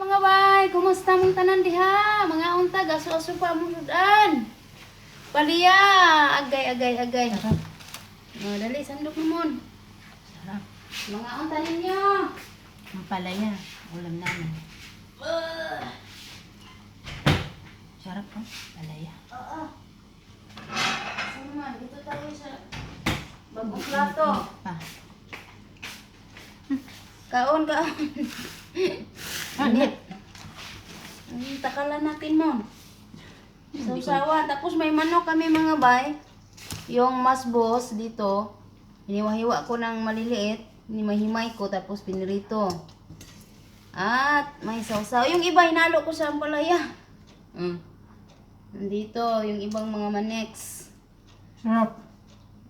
mga bay, kumusta mong tanan diha? Mga unta gaso-aso pa mo sudan. Paliya, agay. Sarap. Oh, dali sandok naman. Sarap. Mga unta ninyo. Ang palaya. Ulam namin. Sarap po. Palaya. Oo. Saan naman? Dito tayo sa bagong plato. Pa. Kaon. Ano? Takalan natin mo. Sausawan. Tapos may manok kami mga bay. Yung masbos dito. Hiniwa-hiwa ko ng maliliit. Hinimay ko tapos pinirito. At may sausaw. Yung iba hinalo ko sa ampalaya. Nandito yung ibang mga maneks. Sarap.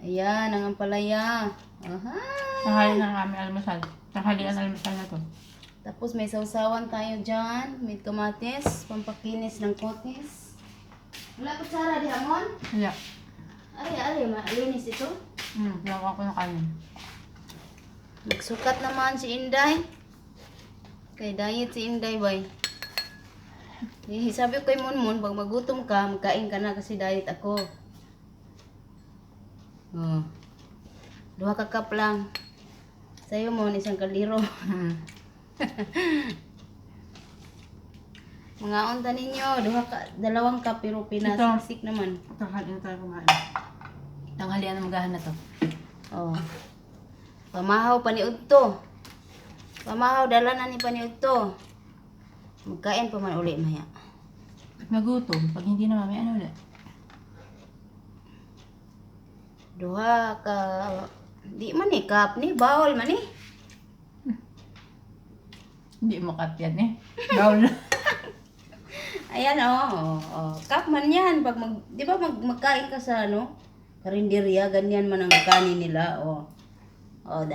Ayan, ang ampalaya. Aha. Tanghali ng aming almusal. Tanghalian almusal na to. Tapos may sausawan tayo dyan. May kamatis, pampakinis ng kotis. Wala ko tsara di hamon? Wala. Ari, malinis ito. Lawa ko ng kanin. Nagsukat naman si Inday. Kay diet si Inday, boy. Sabi ko kay Monmon, pag magutom ka, magkain ka na kasi diet ako. Oh. 2 ka cup lang. Sa'yo mo, 1 kaliro. Mga unta ninyo, 2 cup pero pinasiksik naman. Tanghalian tayo kumain. Tanghalian ang magahan na to. Oh. Pamahaw paniud to. Pamahaw dala na ni paniud to. Magkain pa man uli maya. Pag nagutom, pag hindi na mami, ano ulit? 2 ka di man ni cup ni bawal man ni. Hindi mo cut yan eh. Bawal. Ayan cup man yan pag di ba magkain ka sa karinderya ganyan man ang kanin nila oh. Oh, 2.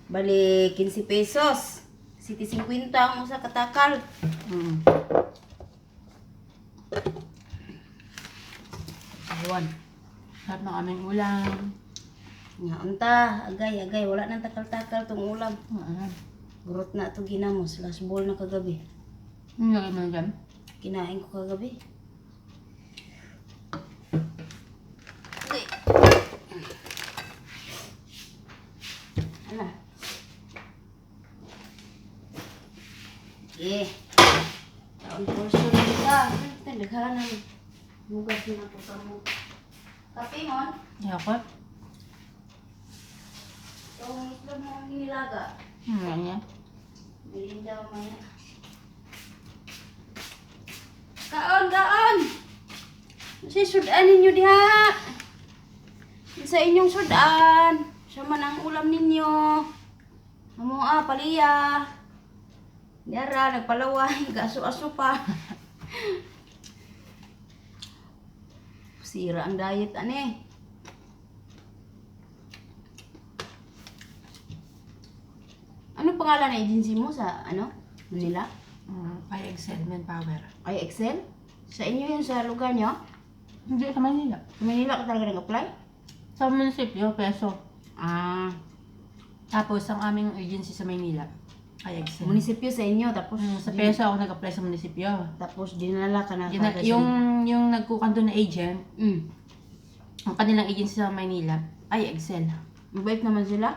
Bali 15 pesos. Siti 50 ang usa katakal. Aywan. Sarap ng aming ulam. Nga unta, agay, wala nang takal-takal tong ulam. Gurot na to ginamos, last bowl na kagabi. Ano lagay mo na dyan? Kinain ko kagabi. Okay. Ala. Eh. Taon portion nila. Naghala ng bugas na po sa mo. Kape mon. Yakot. Itong itlog mo ang hinilaga. Ano yan? Melinda maya. Kaon! Kasi sudan ninyo diha. Sa inyong sudan. Siya man ang ulam ninyo. Amua, paliya. Diara, nagpalaway. Gaso-aso pa. Sira ang diet, ane. Ano pangalan ng agency mo sa Manila? Excel Manpower. Ay, Excel? Sa inyo yun sa lugar nyo? Hindi sa Manila. Sa Manila ka talaga nag-apply? Sa munisipyo, peso. Ah, Tapos ang aming agency sa Maynila, Excel. munisipyo sa inyo, tapos Sa peso ako nag-apply sa munisipyo. tapos dinala ka na kagad sa- Yung nagkukanto na agent, Mm. ang kanilang agency sa Maynila, Excel. Mabait naman sila.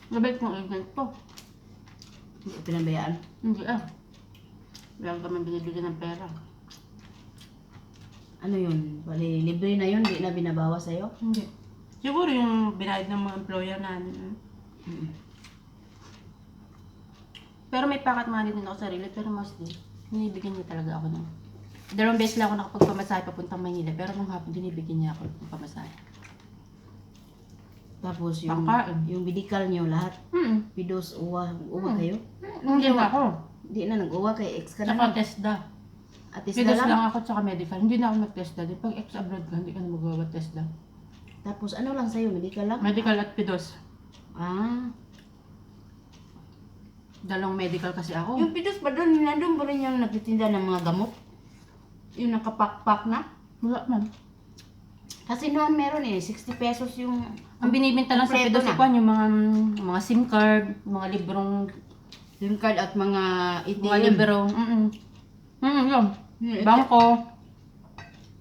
Gabay kong agent to. Hindi ko pinabayaan. Hindi Meron kami binibigyan ng pera. Ano yun? Bali, libre na yun, di na binabawa sa'yo? Hindi. Siguro yung binayad ng mga employer namin. Pero may pocket money din ako sarili, pero mostly, binibigyan niya talaga ako ng... 2 beses lang ako nakapagpamasahe papuntang Maynila, pero nung hapon, binibigyan niya ako ng pamasahe. Tapos yung, Pangkain. yung medical nyo lahat, pidos, uwa kayo? Hindi na ako. Di na nag-uwa kay ex ka na Saka lang. TESDA. Atis na Pidos lang. lang ako, tsaka medical. Hindi na ako mag-TESDA. Di pag ex-abroad ka, hindi ka na magawa TESDA. Tapos ano lang sa'yo, medical lang? Medical at pidos. Ah. 2 medical kasi ako. Yung pidos ba doon, nandun ba rin yung nagtitinda ng mga gamot? Yung nakapakpak na? Wala man. Kasi noon meron 60 pesos yung... Ang binibenta lang sa Kompleto pidos na. ikuan yung mga SIM card, mga librong SIM card at mga ATM. Mga libero. Yun. Hmm, Bangko.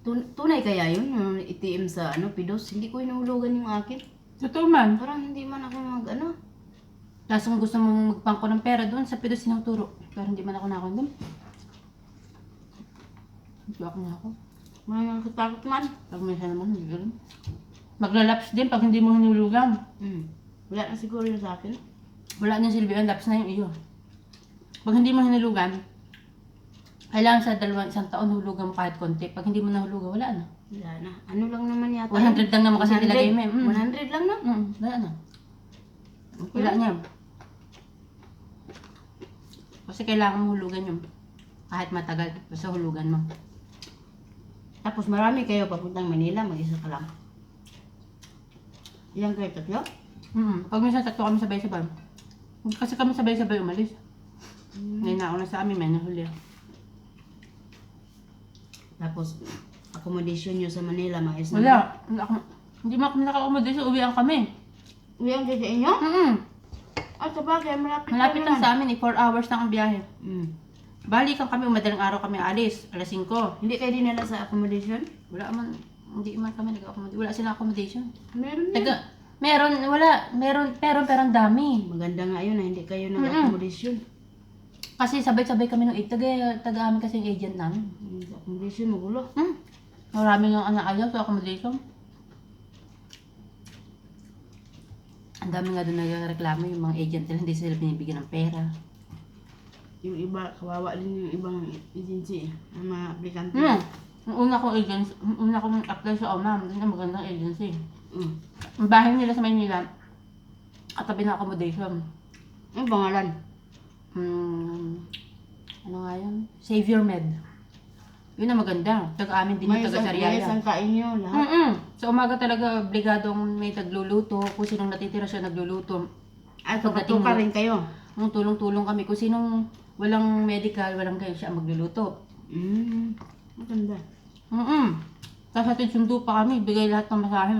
Tunay kaya yun, yung ATM sa Pidos? Hindi ko hinahulugan yung akin. Totoo man. Parang hindi man ako Tapos kung gusto mong magpangko ng pera doon, sa Pidos sinuturo. Pero hindi man ako nakakondom. Hindi ako na ako. Mga nakatakot man. Pag minsan naman, hindi ganun. Maglalaps din pag hindi mo hinulugan. Wala na siguro yun sa akin. Wala na silbi, ang laps na yung iyo. Pag hindi mo hinulugan, kailangan sa isang taon hulugan mo kahit konti. Pag hindi mo nahulugan, wala na. Wala na. Ano lang naman yata? 100 lang naman kasi 100? nilagay mo. 100 lang na? Wala na. Okay. Wala niya. Kasi kailangan mo hulugan yun. Kahit matagal, basta hulugan mo. Tapos marami kayo papuntang Manila, mag-isa ka lang. Ilang kayo, tatlo? Pag minsan tatlo kami sabay-sabay. Kasi kami sabay-sabay umalis. Ngayon na ako na sa amin, may nahuli. Tapos, accommodation nyo sa Manila, maayos na. Wala. Hindi mo kami naka-accommodation, uwian kami. Uwi ang kayo sa inyo? At sa bagay, malapit Malapit lang sa amin, 4 hours lang ang biyahe. Balikan kami, madaling araw kami alis, alas 5. Hindi kayo dinala sa accommodation? Wala man, hindi man kami nag-accommodation. Wala silang accommodation. Meron na. Meron, pero ang dami. Maganda nga yun na hindi kayo nag-accommodation. Kasi sabay-sabay kami nung taga amin kasi yung agent namin. Sa accommodation, magulo. Marami nga anak ayaw sa accommodation. Ang dami nga doon nagreklamo yung mga agent nila, hindi sila binibigyan ng pera. Yung iba, kawawa din yung ibang agency, ang mga aplikante. Yung una kong apply sa OMA, yun ang magandang agency. Mm. Ang bahay nila sa Maynila, katabi ng accommodation. Ang pangalan? Ano nga yun? Savior Med. Yun ang maganda. Taga-amin din yung May taga-Sariaya. isang kain nyo, lahat. Sa umaga talaga, obligadong may tagluluto. Kung sinong natitira siya nagluluto. At Pagdating pagkatuka mo- rin kayo. Tulong-tulong kami. Kung sinong walang medical, walang gayon, siya ang magluluto. Maganda. Tapos hatid sundo pa kami, bigay lahat ng masahe.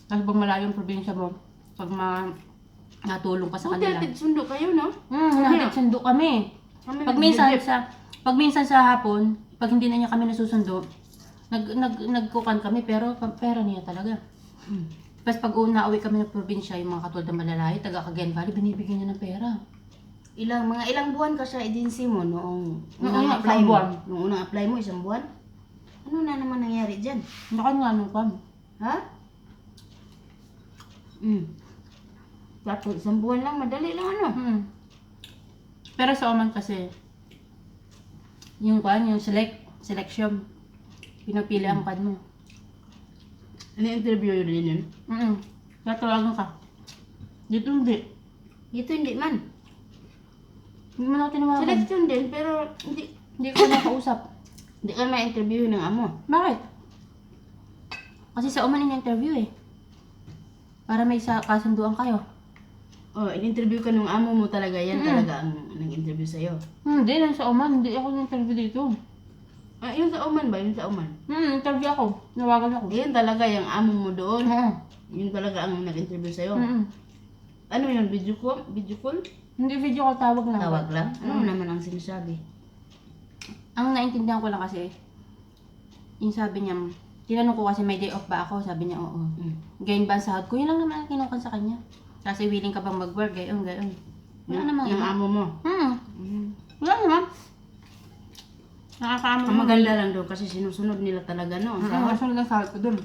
Tapos pag malayong probinsya mo, pag natulong ka sa Buti kanila. atid sundo kayo, no? Hatid sundo kami. Kami Pag minsan sa hapon, pag hindi na niya kami nasusundo, nagkukan kami, pero pera niya talaga. Tapos pag nauwi kami ng probinsya, yung mga katulad ng Malalay, taga Cagayan Valley, binibigyan niya ng pera. Mga ilang buwan ka sa agency mo noong Noong apply isang mo? buwan. Noong unang apply mo, isang buwan? Ano na naman nangyari dyan? Naka nga nung kwan. Ha? Tapos isang buwan lang, madali lang ano? Pero sa Oman kasi, yung selection, pinapili ang kwan mo. Ini-interview yun din yun? Kaya tawagan ka. Dito hindi. Dito hindi man. Hindi mo na ako tinawagan. Selection din, pero Hindi ko nakausap. hindi ka ma-interview ng amo. Bakit? Kasi sa Oman in-interview eh. Para may kasunduan kayo. Oh, in-interview ka ng amo mo talaga, yan talaga ang nag-interview sa'yo. Hindi lang sa Oman. Hindi ako in-interview dito. Yun sa Oman ba? Yun sa Oman? Interview ako. Nawagan ako. Yun talaga yung amo mo doon. Oo. Yun talaga ang nag-interview sa'yo. Mm-mm. Ano yun? Video call? Video call? Hindi video call, tawag lang. Tawag lang? Ano naman ang sinasabi? Ang naintindihan ko lang kasi, yung sabi niya, tinanong ko kasi may day off ba ako, sabi niya oo. Gayon ba ang sahod ko? Yun lang naman ang kinukan sa kanya. Kasi willing ka bang mag-work, gayon. Wala naman. Yung amo mo? Wala naman. Nakakaamo Ang maganda lang doon kasi sinusunod nila talaga, no? Ang sahod. Kasunod ang sahod ko dun.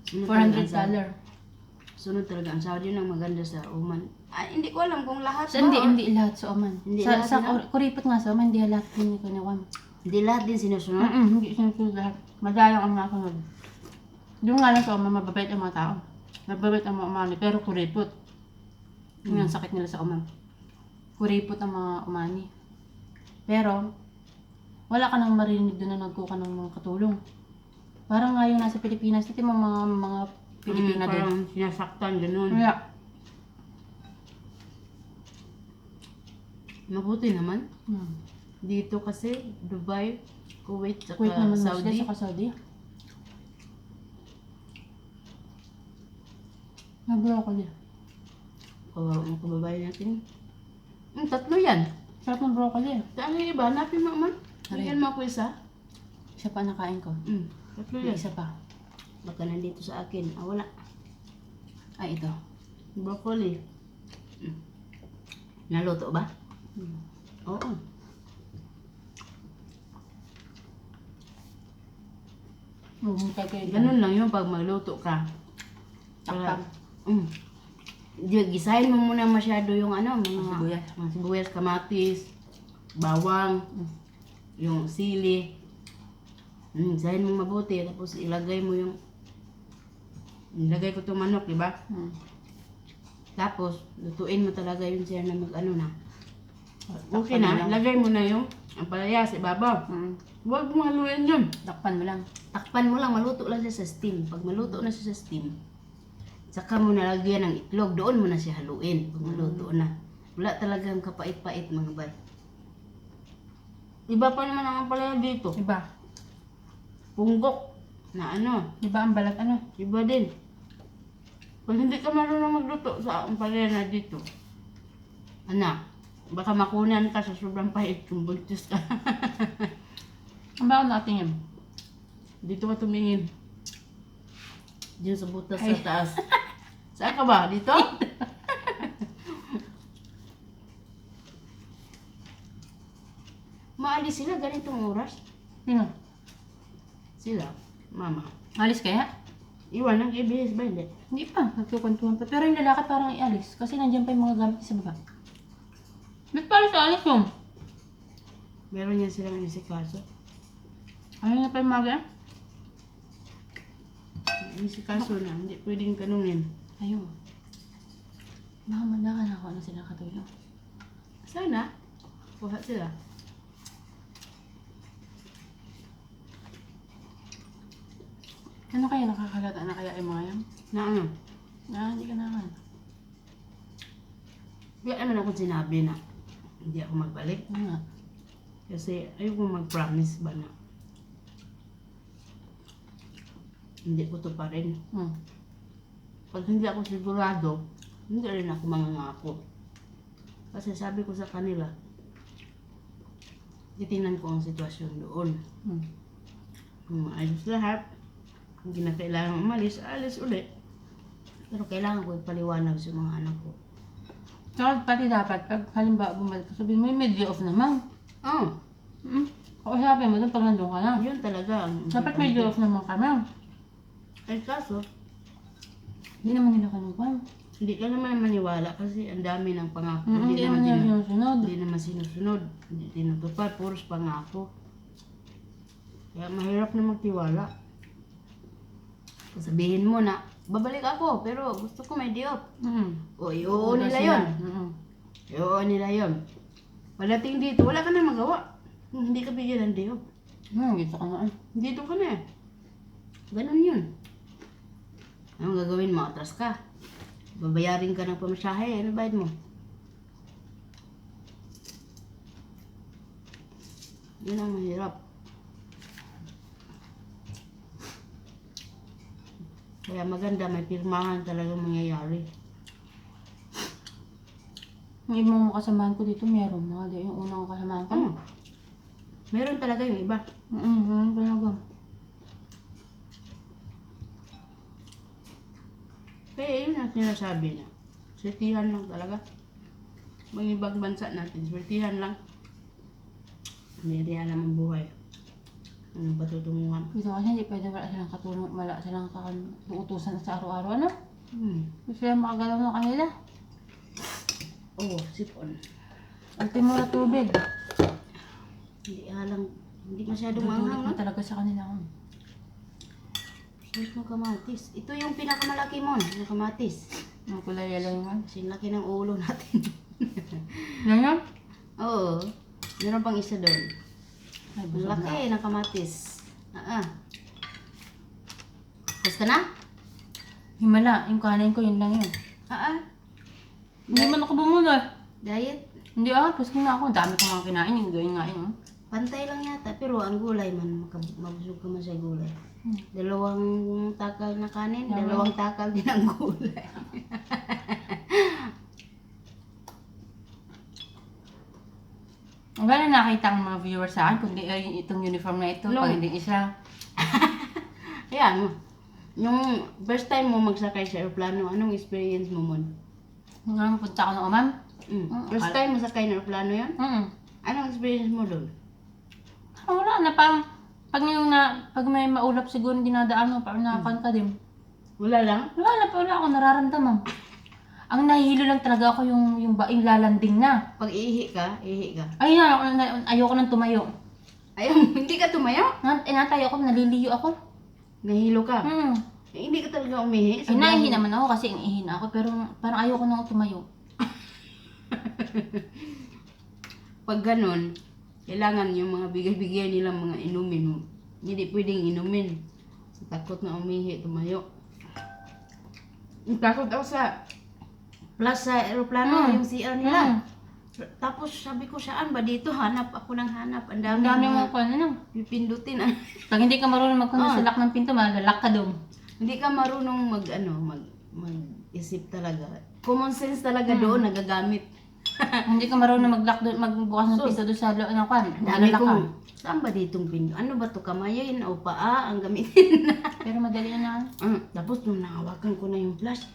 Sunod talaga ang sahod. $400. Sunod talaga ang sahod. Yun ang maganda sa Oman. Hindi ko alam kung lahat So, hindi lahat sa Oman. Hindi sa lahat sa na? Kuripot nga sa Oman, hindi lahat din ko niwan. Hindi lahat din sinusunod. Hindi sinusunod lahat. Madalang ang nasunod. Doon nga lang sa Oman, mababait ang mga tao. Mababait ang mga umani, pero kuripot. Yun ang sakit nila sa Oman. Kuripot ang mga umani. Pero, wala ka nang marinig doon na nagkuka ng mga katulong. Parang nga yung nasa Pilipinas, dito mga Pilipina din. Parang sinasaktan, gano'n. Kaya, Mabuti naman. Dito kasi, Dubai, Kuwait, saka Kuwait naman Saudi. saka Saudi. Nabro ako din. Kawawa mga kababayan natin. Tatlo yan. Sarap ng broccoli. Saan yung iba? Hanapin mo man. Aray. Bigyan mo ako isa. Siya pa nakain ko. Tatlo May yan. isa pa. Baka nandito sa akin. Wala. Ay, ito. Broccoli. Naluto ba? Oo. Maghintay kayo dyan. Ganun lang yun pag magluto ka. Takpan. Gisahin mo muna masyado yung ano, Sibuyas. mga sibuyas, kamatis, bawang, yung sili. Gisahin mo mabuti, tapos ilagay mo yung ko itong manok, di ba? Tapos, lutuin mo talaga yun siya na mag-ano na. Okay Takpan mo na, lang. lagay mo na yung ampalaya sa ibabaw. Huwag mo haluin yun. Takpan mo lang. Takpan mo lang, maluto lang siya sa steam. Pag maluto na siya sa steam, saka mo nalagyan ng itlog, doon mo na siya haluin. Pag maluto na. Wala talagang kapait-pait mga bay. Iba pa naman ang ampalaya dito. Iba. Punggok na ano, Iba ang balat ano? iba din. Pag hindi ka marunong magluto sa ampalaya na dito, anak, baka makunan ka sa sobrang pait kung buntis ka. Ang baon natin yun. Dito ka tumingin. Diyan sa butas Ay. sa taas. Saan ka ba? Dito? Maalis sila ganitong oras. Sino? Sila, mama. Alis kaya? Iwan ng KBS ba? Hindi. Hindi pa. Nagkukwentuhan pa. Pero yung lalaki parang ialis. Kasi nandiyan pa yung mga gamit sa baba. Ba't parang sa alis yun? Meron yan silang isikaso. Ayaw na pa yung mga ganyan? Isikaso na, hindi pwedeng tanungin. Ayun. Baka mandakan ako na sila katulong. Sana, kuha sila. Ano kaya nakakalata na kaya yung mga yan? Na ano? Hindi ka naman. Kaya naman ako sinabi na hindi ako magbalik. Ano nga? Kasi ayoko mag-promise ba na hindi ko to pa rin. Pag hindi ako sigurado, hindi rin ako mangangako. Kasi sabi ko sa kanila, titingnan ko ang sitwasyon doon. Kung ayos lahat, kung kinakailangan umalis, alis ulit. Pero kailangan ko ipaliwanag sa mga anak ko. Saka pati dapat, pag halimbawa bumalik ka, sabihin mo yung may day off naman. Oh, Kausapin mo doon pag nandun ka na. yun talaga ang Dapat may day off naman kami. Ay kaso, Hindi naman nila kanupan. hindi ka naman maniwala kasi ang dami ng pangako. Hindi naman nila sinusunod. Hindi naman sinusunod. Hindi tinutupad. Puros pangako. Kaya mahirap na magtiwala. Sabihin mo na, babalik ako, pero gusto ko may day off. O, oo nila yun. Oo nila yun. Pagdating dito, wala ka na magawa. Hindi ka bigyan ng day off. Dito ka nga. Dito ka na eh. Ganun yun. Anong gagawin mo? Atras ka. Babayarin ka ng pamasahe. Ano bayad mo? Yun ang mahirap. Kaya maganda, may pirmahan talagang mangyayari. Yung ibang kasamahan ko dito, meron na. Di yung unang kasamahan ko. Meron talaga yung iba. Meron talaga. Kaya yun ang sinasabi niya. Swertihan lang talaga. Mga ibang bansa natin, swertihan lang. Hindi rin alam ang buhay. Ano ba tutunguhan? Dito kasi hindi pwede wala silang katulong, wala silang uutusan sa araw-araw, ano? Gusto sila makagalaw ng kanila. Oo, sipon. Ultimo na tubig. Hindi alam, hindi masyadong Dudulot manghang, na no? talaga sa kanila. Sweet ng kamatis. Ito yung pinakamalaki mo, yung kamatis. Ang kulay yellow yung ano. Kasi laki ng ulo natin. Yan yan? Oo. Meron pang isa doon. Ay, Ang busog na. laki ng kamatis. Tapos ka na? Himala, yung kanin ko, yun lang yun. Hindi man ako bumula. Diet. Hindi busog na ako. Ang dami ko mga kinain, yung gawin nga yun. Pantay lang yata, pero ang gulay man, mabusog ka man sa gulay. Dalawang takal na kanin, Tama. dalawang takal din ang gulay. Wala nakita ang mga viewers sa akin, kundi itong uniform na ito, No. pag hindi isa. Ayan, yung first time mo magsakay sa aeroplano, anong experience mo mon? Nung punta ako ng Oman. First time mo sakay ng aeroplano yun? Anong experience mo doon? Wala na, parang pag may maulap siguro dinadaan mo, parang nakakan ka din. Wala lang? Wala ako nararamdaman. Ang nahihilo lang talaga ako yung baing lalanding na. Pag ihi ka. Ay, ayoko nang tumayo. Ayaw, hindi ka tumayo? Natayo ako, naliliyo ako. Nahilo ka? Hindi ka talaga umihi? Ay, naihi naman ako kasi inihi na ako, pero parang ayoko nang tumayo. Pag ganun, kailangan yung mga bigay-bigay nilang mga inumin mo. Hindi pwedeng inumin. Takot na umihi, tumayo. Takot ako sa sa aeroplano, yung CR nila. Tapos sabi ko, saan ba dito? Hanap ako ng hanap. Ang Ang dami dami mo mga kung ano. pipindutin. Pag hindi ka marunong magkundi sa lock ng pinto, malalak ka doon. Hindi ka marunong mag-isip talaga. Common sense talaga doon nagagamit. Hindi ka marunong mag-lock doon, magbukas ng pinto doon sa loob ng kwan. Dami Malalak ka. kong, saan ba ditong pinto? Ano ba to, kamayin o paa ang gamitin? Pero madali na. Tapos nung nahawakan ko na yung flash,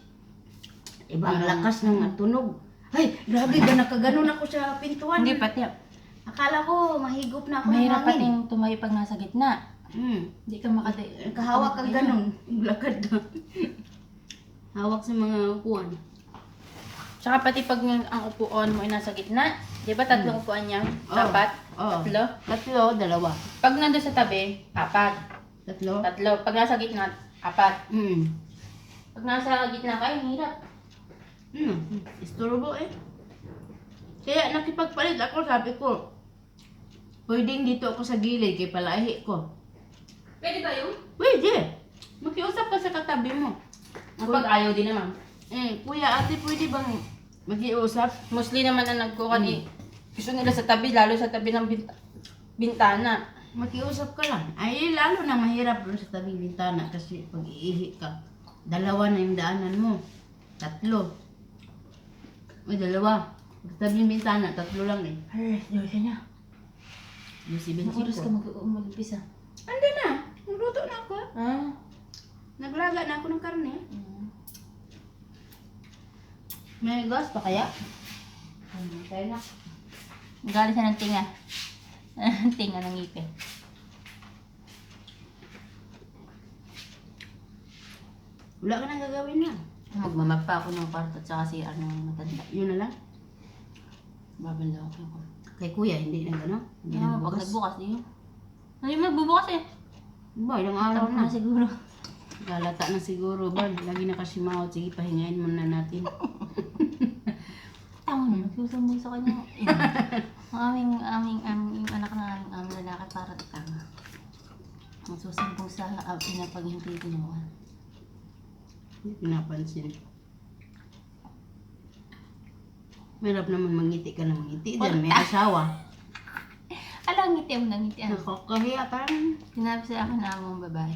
ibang lakas ng tunog. Ay, grabe ba nakaganon ako sa pintuan? Hindi pati. Akala ko mahigop na ako ng Mahirap hangin. pating tumayo pag nasa gitna. Hindi ka Kahawak kang ganon. Lakad na. Hawak sa mga upuan. Tsaka pati pag ang upuan mo ay nasa gitna, di ba tatlong upuan niya? Oo. Apat? Oo. Tatlo? Tatlo, dalawa. Pag nandun sa tabi, apat. Tatlo? Tatlo. Pag nasa gitna, apat. Hmm. Pag nasa gitna ka, hirap. Isturbo eh. Kaya nakipagpalit ako, sabi ko, pwedeng dito ako sa gilid kay palahi ko. Pwede ba yun? Pwede. Makiusap ka sa katabi mo. Pag ayaw din naman. Kuya, ate, pwede bang makiusap? Mostly naman ang nagkukan gusto nila sa tabi, lalo sa tabi ng bintana. Makiusap ka lang. Ay, lalo na mahirap doon sa tabing bintana kasi pag iihi ka, dalawa na yung daanan mo. Tatlo. Ay, dalawa. Sa tabing bintana, tatlo lang eh. Ay, Diyosa niya. Yung si Anong oras ka Benchiko. mag-umpisa? Andi na. Nagluto na ako. Ah? Naglaga na ako ng karne. May gas pa kaya? Tayo na. Galing siya ng tinga. Tinga ng ngipin. Wala ka nang gagawin na. Magmamap pa ako ng kwarto at saka si ng matanda. Yun na lang. Babalaw ako. Kay kuya, hindi na gano'n. Hindi na Pag bukas. nagbukas, yun. Ano yung magbubukas eh? Ba, ilang araw Tama na. siguro. Galata na siguro ba? Lagi na kasi mahot. Sige, pahingain muna natin. Tama na, nagsusumbong sa kanya. Ang aming anak na aming lalaki para tanga. Nagsusumbong sa ina pag hindi kinuha. Hindi pinapansin. Mahirap naman mangiti ka na mangiti. Diyan may asawa. Alang ngiti mo na ngiti. Nakakahiya. Parang, Sinabi sa akin na among babae.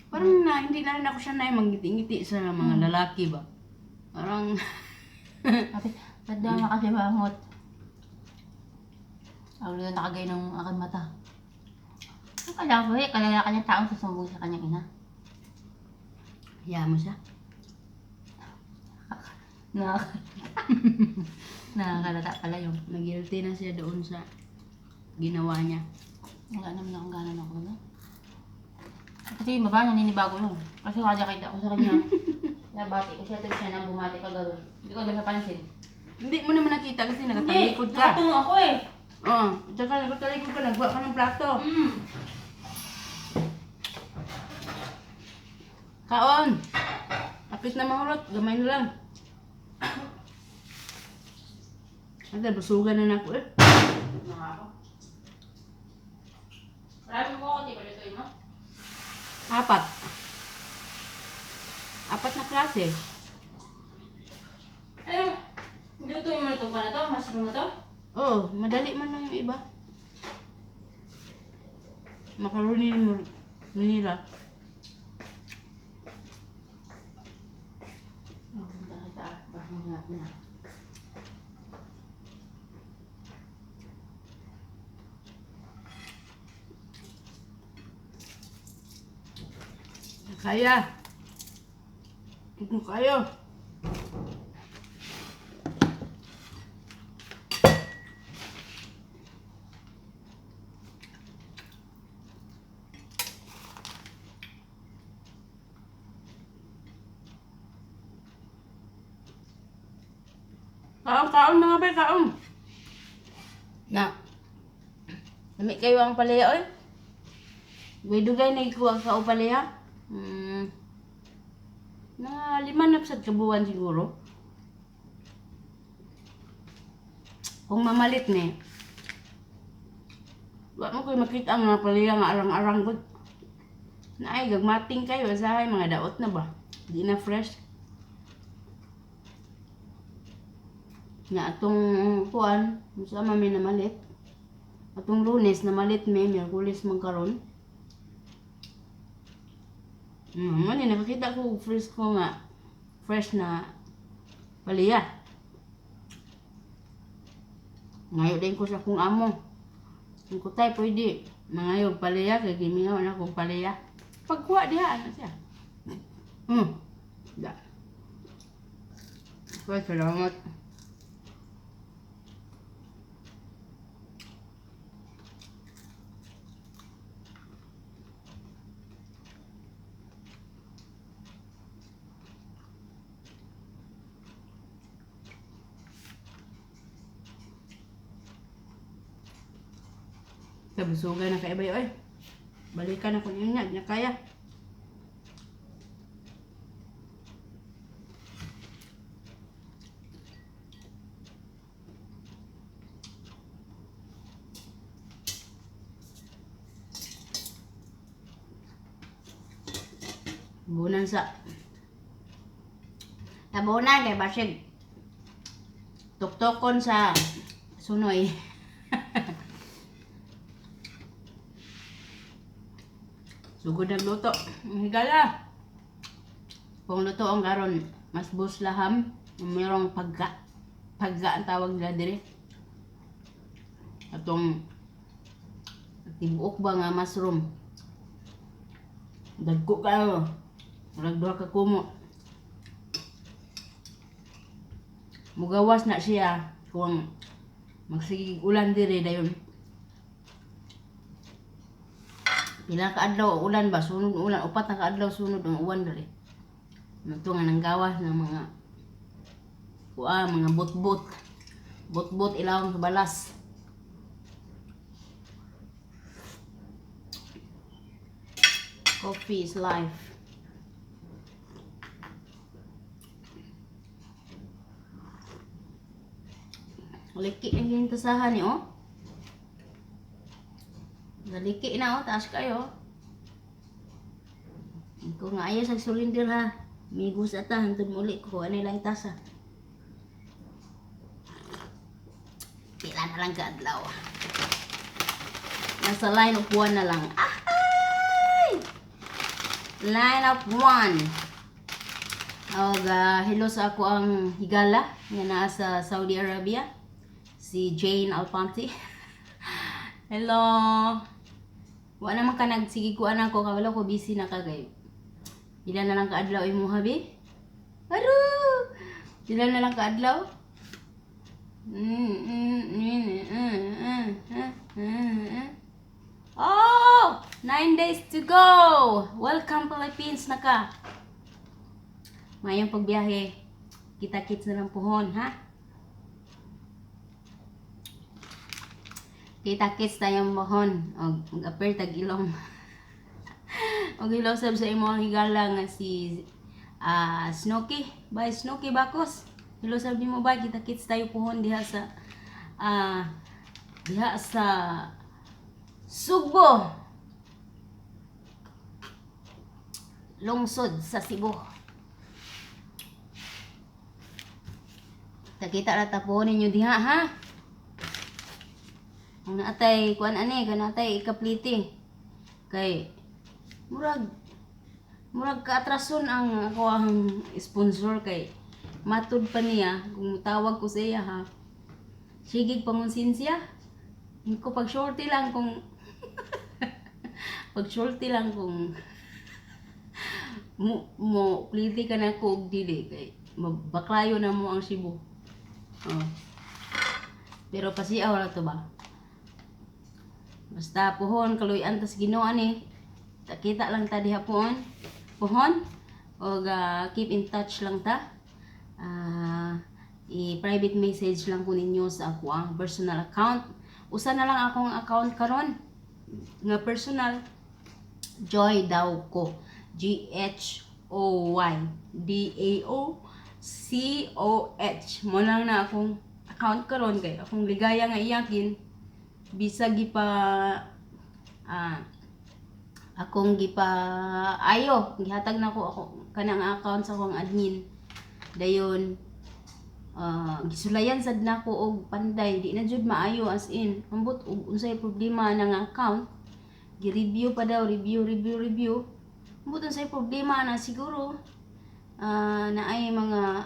parang na, hindi na rin ako siya na mangiti-ngiti sa mga lalaki ba? Parang, Sabi, padama kasi bangot. Ako na nakagay ng aking mata. Ang kalabo eh, kalala kanyang taong susumbong sa kanyang ina. hiya mo siya. Nakakalata pala yun. Nagilty na siya doon sa ginawa niya. Wala naman akong gana ako na. Kasi yung babae naninibago yun. Kasi nakakita ko sa kanya. Nabati ko siya, tapos siya nang bumati ka gano'n. Hindi ko agad napansin. Hindi mo naman nakita kasi nakatalikod ka. Nakatungo ako eh. Oo. Tsaka nakatalikod ka, nagwa ka ng plato. Kaon! Kapit na mahurot, gamay na lang. Ada, busugan na ako eh. Ako. Marami mo ako, di ba lutuin mo? Apat. Apat na klase. Ayun, lutuin mo ito pa na to, mushroom na to. Oo, madali man lang yung iba. Macaroni Manila. Kaya. Ito kayo. Kaon mga bay, kaon. Na. Lami kayo ang palaya oy. Dugay na ikuha ka o palaya. Na 5 na sa kabuwan siguro. Kung mamalit ni. Wa mo koy makita ang mga palaya nga arang-arang gud. Naay gagmating kayo sa mga daot na ba. Di na fresh. Nga atong kuan, sama may namalit. Atong Lunes namalit may Miyerkules magkaron. Mani nakakita ko fresh ko nga fresh na palaya. Ngayo din ko sa kung amo. Kung kutay pwede mangayog palaya kay gimingaw na kong palaya. Pagkuha diha ana siya. Da. Salamat. Kabusugan na kay bay oy. Balikan ako niya nya kaya. Bunan sa tabunan kay basig tuktokon sa sunoy. Sugod ng luto. Higala. Kung luto ang garon, mas buslaham. Mayroong pagga. Pagga ang tawag nila dire. Atong tibuok ba nga mushroom. Dagko kayo. Murag duha ka kumo. Mugawas na siya kung magsigig ulan dire dayon. Ilang kaadlaw ulan ba sunod ulan upat na kaadlaw sunod ang uwan diri. Nagto nga nang gawas ng mga mga bot-bot. Bot-bot ilawom sa balas. Coffee is life. Liki ang gintasahan ni oh. Naliki na oh, taas kayo. Kung nga ayaw sa sulinder ha, may gusa ta, hantod muli ko, ano lang tasa. Pila na lang kaadlaw. Nasa line of 1 na lang. Ay! Line of 1. Hello sa ako ang higala, nga naa sa Saudi Arabia. Si Jane Alpanti. Hello! Wa naman ka nagsige ko anak ko kawala ko busy na kagay. Ilan na lang kaadlaw imo habi? Aru! Ilan na lang kaadlaw? Oh! 9 days to go! Welcome Philippines na ka. Mayang pagbiyahe. Kita-kits na lang puhon, ha? Kita-kits tayong mohon og mag-appear tag ilong. Og ilaw sab sa imo ang higala nga si Snooki, by Snooki Bakos. Ilaw sab nimo ba kita-kits tayo puhon diha sa Subo. Lungsod sa Cebu. Kita ra ta puhon ninyo diha ha. Ang naatay, kuan ani, kanatay ikapliti. Kay, murag kaatrason ang ako ang sponsor kay matud pa niya, kung tawag ko sa iya ha. Sigig pangonsinsya. Ko pag shorty lang kung mo pliti ka na ko og dili kay baklayo na mo ang Cebu. Oh. Pero pasiaw lang to ba? Basta puhon kaluyan tas Ginoo ani. Takita lang ta diha puhon og keep in touch lang ta. I-private message lang ko ninyo sa ako ang personal account. Usa na lang akong account karon nga personal. Joy daw ko. GHOY DAOCOH. Mo lang na akong account karon kay akong ligaya nga iyakin bisag gipa akong ayo gihatag na ako kanang account sa akong admin dayon gisulayan sad nako og panday di na jud maayo as in ambot og unsay problema nang account gi-review pa daw review ambot unsay problema na siguro na ay mga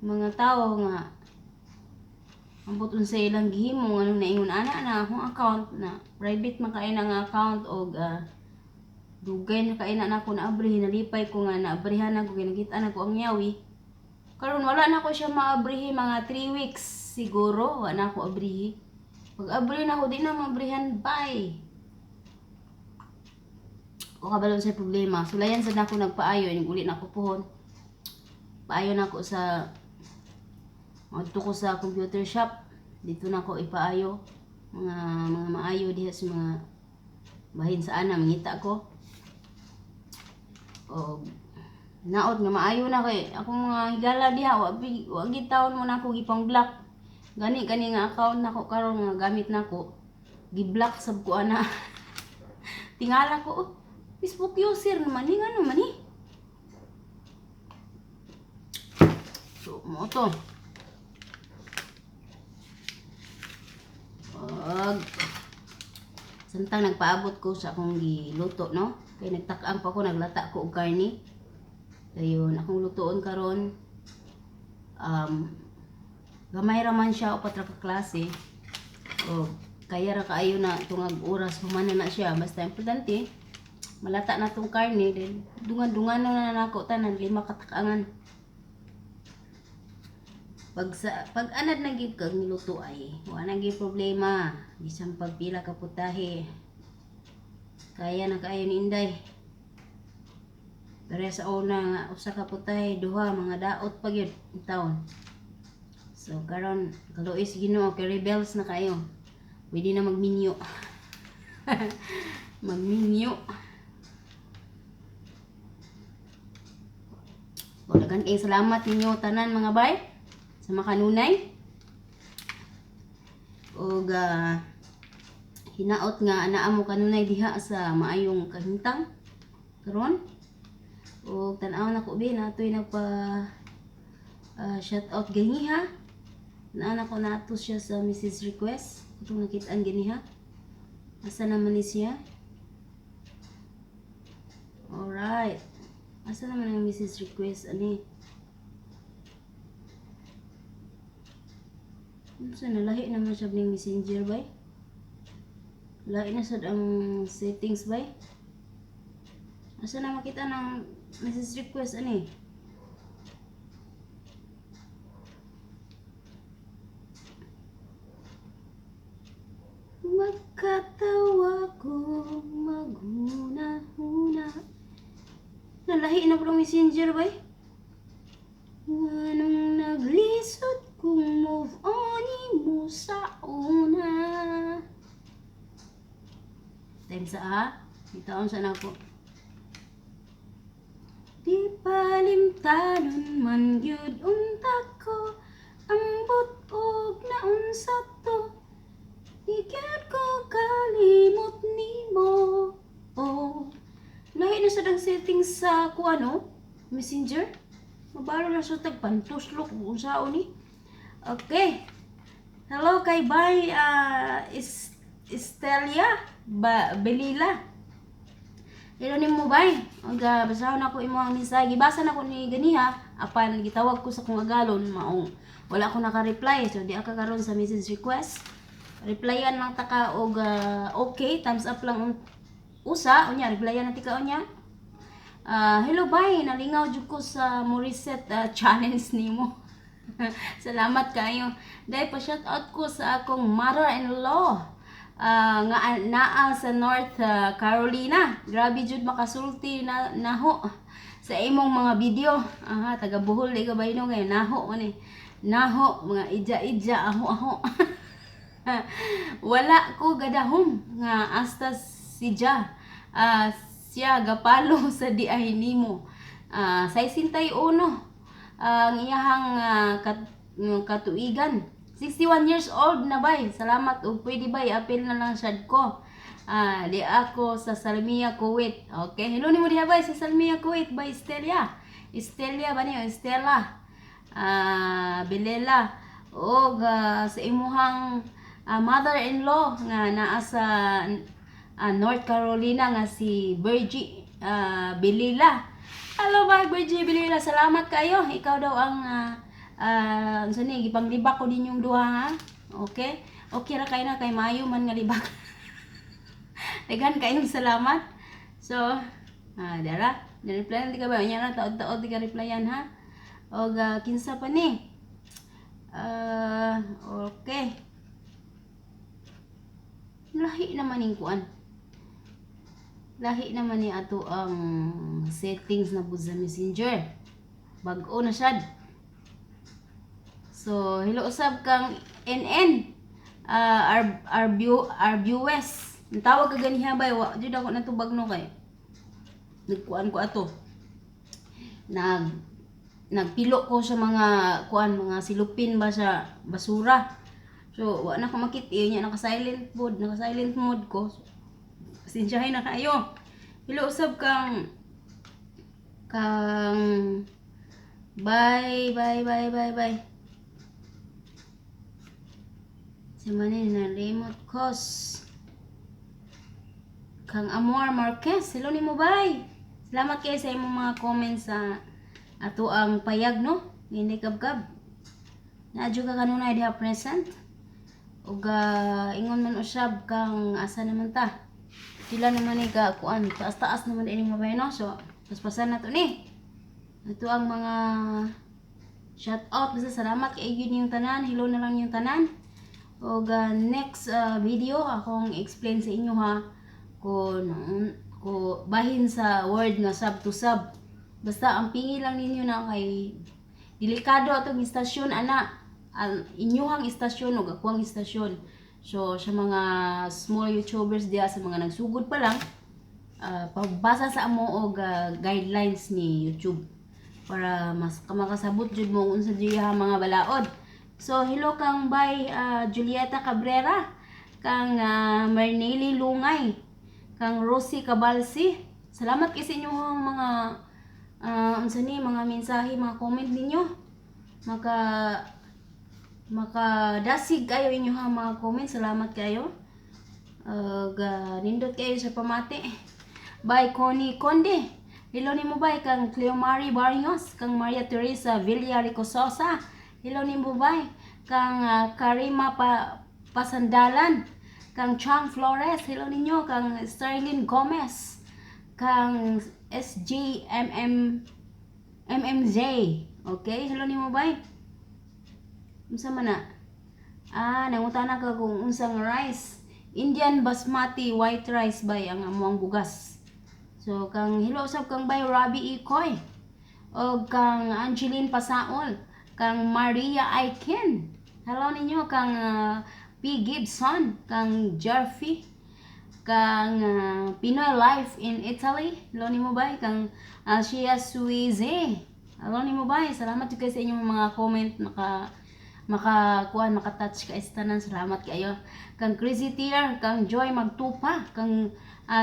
mga tao nga ambot unsay ilang gihimo anong naingon ana na akong account na private man kay nga account og dugay na kay na ako naabrihin nalipay ko nga naabrihan ako kay nakita na ko ang yawi karon wala na ko siya maabrihi mga 3 weeks siguro wala na ako abrihi pag abri na ako di na maabrihan bye o kabalon sa problema sulayan sad nako nagpaayo ning uli na ko puhon paayo na ko sa adto ko sa computer shop dito na ko ipaayo mga maayo diha sa mga bahin sa ana mangita ko o naot nga maayo na kay akong mga higala diha wa gitawon mo na ako gipang block gani nga account nako karon nga gamit nako gi-block sab ko ana tingala ko Facebook user naman ni ngano man ni so mo to samtang nagpaabot ko sa akong giluto no kay nagtak-ang pa ko naglata ko og karni dayon akong lutoon karon gamay ra man siya upat ra ka klase o kaya ra kaayo na tungag oras humana na siya basta importante malata na tong karni then dungan na nako tanan 5 katakangan pag anad na gid kag niluto ay wala na gid problema bisang pagpila ka putahe kaya na kaayo ni Inday pero sa una nga usa ka putahe duha mga daot pa gyud taon so karon kaluis Ginoo kay rebels na kayo pwede na magminyo magminyo daghang kay salamat ninyo tanan mga bay sa makanunay og hinaot nga anaa mo kanunay diha sa maayong kahintang karon og tan-aw na ko bi natoy nagpa shout out ganiha naa ko nato siya sa Mrs. Request kung nakit-an ganiha asa naman ni siya alright asa naman ang Mrs. Request ani so nalahi naman siya ng messenger bay lahi na sad ang settings bay asa na makita ng Mrs. Request ani magkatawa ko maghuna-huna nalahi na po ng messenger bay anong naglisod kung move on mo sa una time sa itaon sa nako di palimtanon man gyud unta ko ambot og naunsa to di gyud ko kalimot nimo oh lahi na sa dang settings sa kuano messenger mabalo na sa tagpantuslok kung unsaon ni okay hello kay bye Estelia Belila ilo ni mo bay og basahon ako imo ang mensahe gibasa na ko ni ganiha apan gitawag ko sa kong agalon maong wala ko naka-reply so di ka karon sa message request replyan lang ta ka og okay thumbs up lang usa unya replyan na tika unya. Hello bye, nalingaw jud ko sa mo reset challenge nimo. Salamat kayo. Dahil pa shout out ko sa akong mother-in-law nga naa sa North Carolina. Grabe jud makasulti na naho sa imong mga video. Taga Bohol di ka ba ino kay naho man eh. Naho mga ija-ija aho-aho. Wala ko gadahom nga hasta siya gapalo sa diay nimo. Sa 61 ang iyahang katuigan. 61 years old na bay. Salamat ug pwede bay apil na lang sad ko. Di ako sa Salmiya, Kuwait. Okay, hello nimo diha bay sa Salmiya, Kuwait bay Stella. Stella ba niyo? Stella. Belela og sa imuhang mother-in-law nga naa sa North Carolina nga si Virgie Belila. Hello bye Virgie Belila, salamat kayo. Ikaw daw ang gipanglibak ko din yung duha ha. Okay? Okay ra kay na kay mayo man nga libak. Daghan kayong salamat. So, dara, ni-replyan di ka ba? Nya na taod-taod di ka replyan ha. Og kinsa pa ni? Okay. Lahi naman ning kuan. Lahi naman ni ato ang settings na po sa Messenger. Bag-o na siya. So, hello usab kang NN. RBUS. Tawag ka ganiha ba? Wa jud ako natubag no kay. Nagkuan ko ato. Nagpilo ko sa mga kuan, mga silupin ba sa basura. So, wa na ko makit-i nya naka-silent mode ko. Pasensyahin na kayo. Hello usab kang bye. Sa manin na remote cost. Kang Amor Marquez, hello nimo bye. Salamat kayo sa imong mga comments sa ato ang payag no. Hindi gab-gab. Naadyo ka kanunay diha present. Ug ingon man usab kang asa naman ta. Sila naman ni ka kuan, taas-taas naman ini mabay no. So, paspasan na to ni. Ito ang mga shout out basta salamat kay yun yung tanan, hello na lang yung tanan. Og next video akong explain sa inyo ha kung bahin sa word nga sub to sub. Basta ang pingi lang ninyo na kay delikado atong istasyon ana. Ang inyuhang istasyon o akuang istasyon. So, sa mga small YouTubers diya, sa mga nagsugod pa lang, pagbasa sa amo og guidelines ni YouTube para mas makasabot jud mo unsa diya mga balaod. So, hello kang bye Julieta Cabrera, kang Marneli Lungay, kang Rosie Cabalsi. Salamat kay sa inyong mga mga mensahe, mga comment ninyo. Makadasig kayo inyo ha mga comment. Salamat kayo. Nindot kayo sa pamati. Bye Connie Conde. Hello nimo bye kang Cleomari Barrios, kang Maria Teresa Villarico Sosa. Hello nimo bye kang Karima Pasandalan, kang Chang Flores. Hello ninyo kang Sterling Gomez, kang MMJ. Okay, hello nimo bye. Unsa man na? Nangutana ka kung unsang rice. Indian basmati white rice bay ang amuang bugas. So kang hello usab kang bay Rabi Ikoy. O kang Angeline Pasaol, kang Maria Aiken. Hello ninyo kang P Gibson, kang Jerfy, kang Pinoy Life in Italy. Hello nimo bay kang Shia Suize. Hello nimo bay. Salamat kayo sa inyong mga comment makatouch ka istanan. Salamat kayo kang Crazy Tear, kang Joy Magtupa, kang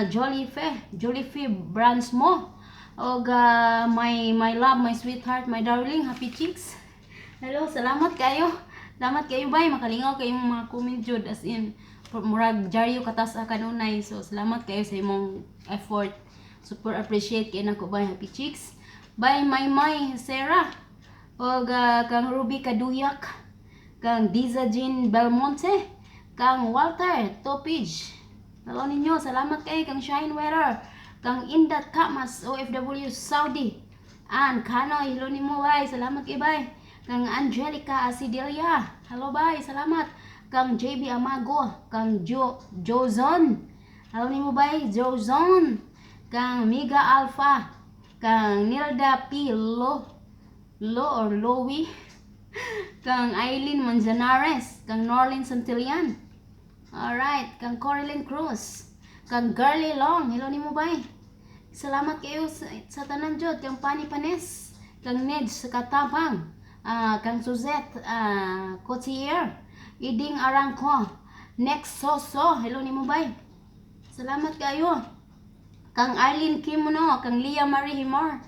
Jolify Brands mo, og my love, my sweetheart, my darling, happy chicks. Hello, salamat kayo bay, makalingaw kayong mga comment jud as in murag jaryo katas kanunay. So salamat kayo sa imong effort, super appreciate kay nako bay, happy chicks. Bye my Sarah, og kang Ruby Kaduyak, kang Diza Jean Belmonte, kang Walter Topage, Hello ninyo, salamat kay kang Shine Weather, kang Indat Kamas OFW Saudi. An Kanoy, hello nimo bay, salamat kay bay. Kang Angelica Asidelia, hello bay, salamat. Kang JB Amago, kang Jozon, hello nimo bay, Jozon. Kang Miga Alpha, kang Nilda P. Lo or Lowy, kang Aileen Manzanares, kang Norlin Santillan. Alright, kang Coraline Cruz, kang Girly Long, hello nimo bay. Salamat kayo sa tanan jud, kang Pani Panes, kang Ned sa Katapang, kang Suzette Cotier, Iding Arangco, Next Soso, hello nimo bay. Salamat kayo. Kang Arlene Kimono, kang Leah Marie Himor,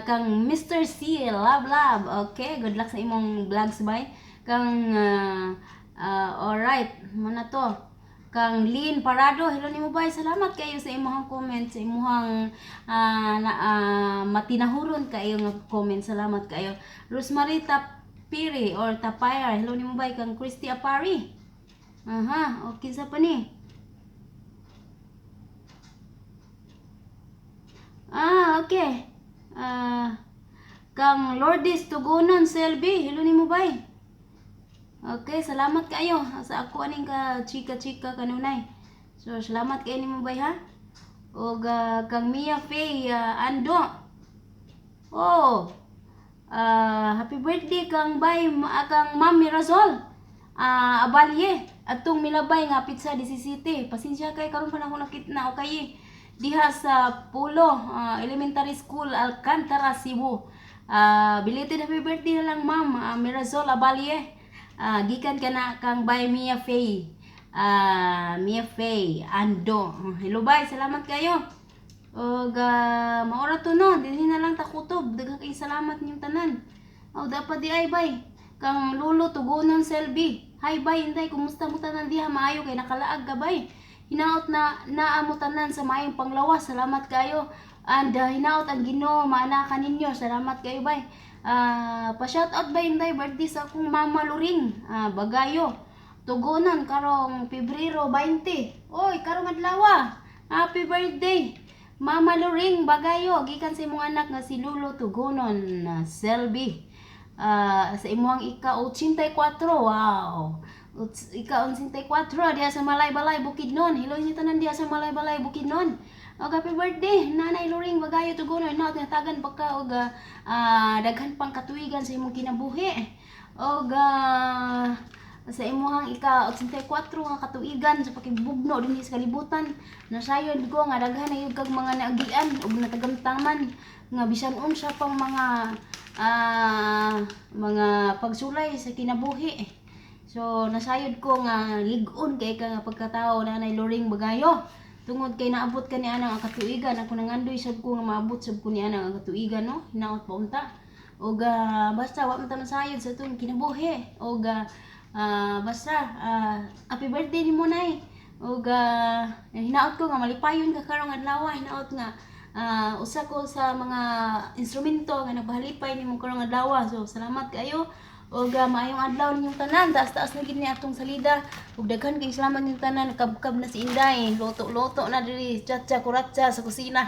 kang Mr. C, love. Okay, good luck sa imong vlogs bay. Kang alright, mana to? Kang Lynn Parado, hello nimo bay. Salamat kayo sa imong comment, sa imong matinahuron kayo nga comment. Salamat kayo. Rosmarita Piri or Tapayar, hello nimo bay. Kang Christy Apari. Okay sa pa ni? Okay. Kang Lourdes Tugunon Selby, hello nimo bay. Okay, salamat kayo sa ako aning ka chika kanunay. So salamat kayo nimo bay ha. Og kang Mia Faye Ando. Happy birthday kang bay, kang Ma'am Mirazol. Abalye atong milabay nga pizza 17. Pasensya kay karon pa na ako nakita o kay diha sa Pulo Elementary School, Alcantara, Cebu. Belated happy birthday na lang Ma'am Mirazol Abalye. Gikan ka na kang bay Mia Faye. Mia Faye Ando. Hello bay, salamat kayo. Og maora to no, dinhi na lang ta kutob. Daghang kay salamat ninyong tanan. Dapat di ay bay. Kang Lolo Tugunon Selby. Hi bay, inday kumusta mo tanan diha? Maayo kay nakalaag ka bay. Hinaot na naamutanan sa mayong panglawas. Salamat kayo. And hinaot ang Ginoo maanakan ninyo. Salamat kayo bay. Pa-shoutout ba inday birthday sa akong Mama Luring Bagayo Tugunon karong Pebrero 20. Oy, karong adlaw. Happy birthday Mama Luring Bagayo, gikan sa imong anak nga si Lolo Tugunon Selby. Sa imong ika-84. Wow. Ika-84 diha sa Malay-Balay Bukidnon. Hello niyo tanan diha sa Malay-Balay Bukidnon. Happy birthday Nanay Luring Bagayo Tugunon. Naot nga tagan pagka og daghan pang katuigan sa imong kinabuhi. Og sa imong ika-84 nga katuigan sa pakibugno dinhi sa kalibutan. Nasayod ko nga daghan na yung kag mga naagian ug natagamtaman nga bisan unsa pang mga pagsulay sa kinabuhi. So nasayod ko nga lig-on kay ka nga pagkatao Nanay Luring Bagayo. Tungod kay naabot ka ni ana nga katuigan, ako nangandoy sab ko nga maabot sab ko ni ana nga katuigan no. Hinaot pa unta. Og basta wa man ta nasayod sa tong kinabuhi. Og basta happy birthday nimo nay. Og hinaot ko nga malipayon ka karong adlaw. Hinaot nga usa ko sa mga instrumento nga nagpahalipay nimo karong adlaw. So salamat kayo. Og maayong adlaw ninyong tanan. Taas-taas na gid ni atong salida. Ug daghan kay salamat ninyong tanan. Kabkab na si Inday. Loto-loto na diri, chacha kuratsa sa kusina.